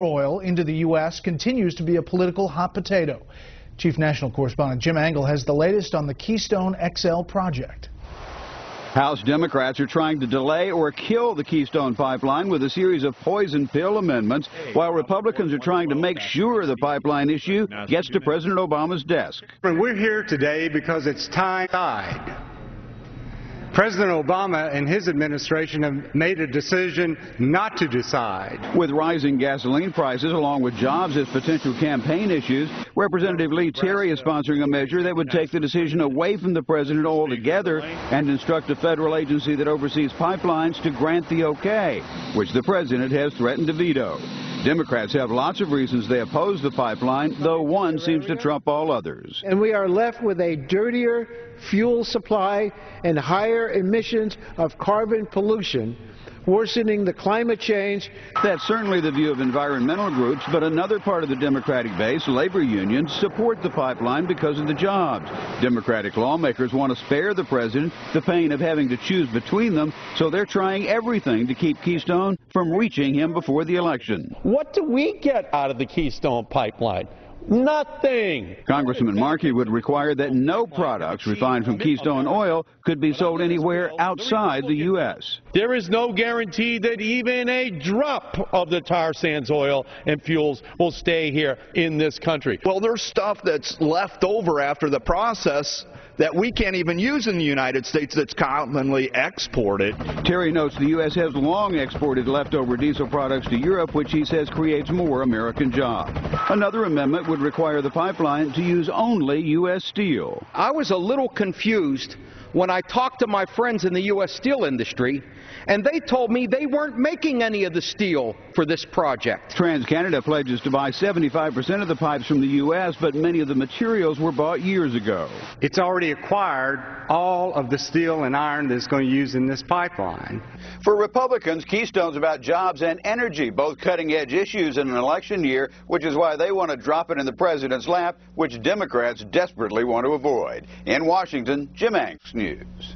Oil into the U.S. continues to be a political hot potato. Chief National Correspondent Jim Angle has the latest on the Keystone XL project. House Democrats are trying to delay or kill the Keystone pipeline with a series of poison pill amendments, while Republicans are trying to make sure the pipeline issue gets to President Obama's desk. We're here today because it's time. President Obama and his administration have made a decision not to decide. With rising gasoline prices along with jobs as potential campaign issues, Representative Lee Terry is sponsoring a measure that would take the decision away from the president altogether and instruct a federal agency that oversees pipelines to grant the okay, which the president has threatened to veto. Democrats have lots of reasons they oppose the pipeline, though one seems to trump all others. And we are left with a dirtier fuel supply and higher emissions of carbon pollution, worsening the climate change. That's certainly the view of environmental groups, but another part of the Democratic base, labor unions, support the pipeline because of the jobs. Democratic lawmakers want to spare the president the pain of having to choose between them, so they're trying everything to keep Keystone from reaching him before the election. What do we get out of the Keystone pipeline? Nothing. Congressman Markey would require that no products refined from Keystone oil could be sold anywhere outside the U.S. There is no guarantee that even a drop of the tar sands oil and fuels will stay here in this country. Well, there's stuff that's left over after the process that we can't even use in the United States that's commonly exported. Terry notes the U.S. has long exported leftover diesel products to Europe, which he says creates more American jobs. Another amendment would require the pipeline to use only U.S. steel. I was a little confused when I talked to my friends in the U.S. steel industry, and they told me they weren't making any of the steel for this project. TransCanada pledges to buy 75% of the pipes from the U.S., but many of the materials were bought years ago. It's already acquired all of the steel and iron that's going to use in this pipeline. For Republicans, Keystone's about jobs and energy, both cutting-edge issues in an election year, which is why they want to drop it in the president's lap, which Democrats desperately want to avoid. In Washington, Jim Angle News.